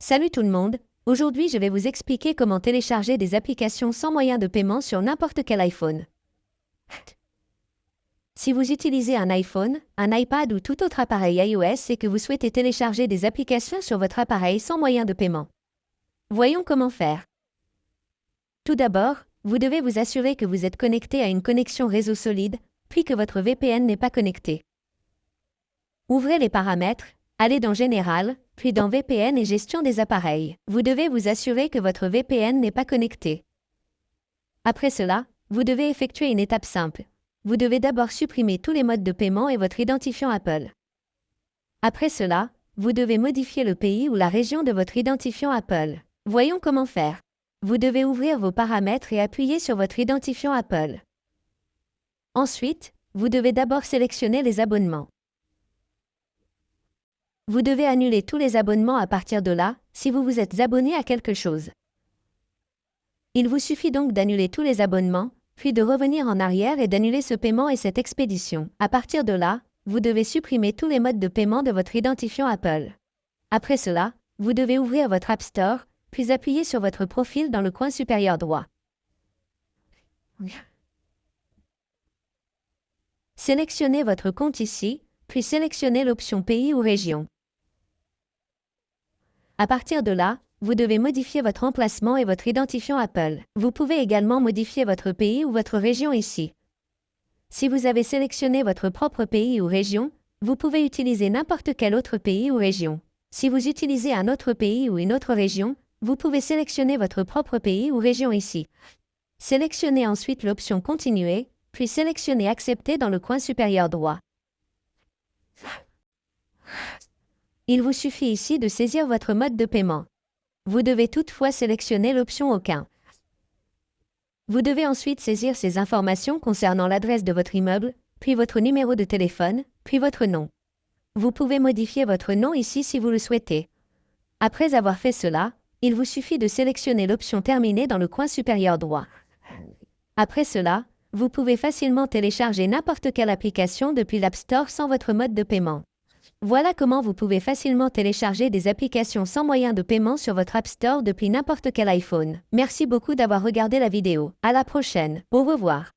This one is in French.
Salut tout le monde, aujourd'hui je vais vous expliquer comment télécharger des applications sans moyen de paiement sur n'importe quel iPhone. Si vous utilisez un iPhone, un iPad ou tout autre appareil iOS et que vous souhaitez télécharger des applications sur votre appareil sans moyen de paiement. Voyons comment faire. Tout d'abord, vous devez vous assurer que vous êtes connecté à une connexion réseau solide, puis que votre VPN n'est pas connecté. Ouvrez les paramètres, allez dans Général, puis dans VPN et Gestion des appareils. Vous devez vous assurer que votre VPN n'est pas connecté. Après cela, vous devez effectuer une étape simple. Vous devez d'abord supprimer tous les modes de paiement et votre identifiant Apple. Après cela, vous devez modifier le pays ou la région de votre identifiant Apple. Voyons comment faire. Vous devez ouvrir vos paramètres et appuyer sur votre identifiant Apple. Ensuite, vous devez d'abord sélectionner les abonnements. Vous devez annuler tous les abonnements à partir de là, si vous vous êtes abonné à quelque chose. Il vous suffit donc d'annuler tous les abonnements, puis de revenir en arrière et d'annuler ce paiement et cette expédition. À partir de là, vous devez supprimer tous les modes de paiement de votre identifiant Apple. Après cela, vous devez ouvrir votre App Store, puis appuyer sur votre profil dans le coin supérieur droit. Sélectionnez votre compte ici, puis sélectionnez l'option Pays ou Région. À partir de là, vous devez modifier votre emplacement et votre identifiant Apple. Vous pouvez également modifier votre pays ou votre région ici. Si vous avez sélectionné votre propre pays ou région, vous pouvez utiliser n'importe quel autre pays ou région. Si vous utilisez un autre pays ou une autre région, vous pouvez sélectionner votre propre pays ou région ici. Sélectionnez ensuite l'option Continuer, puis sélectionnez Accepter dans le coin supérieur droit. Il vous suffit ici de saisir votre mode de paiement. Vous devez toutefois sélectionner l'option Aucun. Vous devez ensuite saisir ces informations concernant l'adresse de votre immeuble, puis votre numéro de téléphone, puis votre nom. Vous pouvez modifier votre nom ici si vous le souhaitez. Après avoir fait cela, il vous suffit de sélectionner l'option Terminer dans le coin supérieur droit. Après cela, vous pouvez facilement télécharger n'importe quelle application depuis l'App Store sans votre mode de paiement. Voilà comment vous pouvez facilement télécharger des applications sans moyen de paiement sur votre App Store depuis n'importe quel iPhone. Merci beaucoup d'avoir regardé la vidéo. À la prochaine. Au revoir.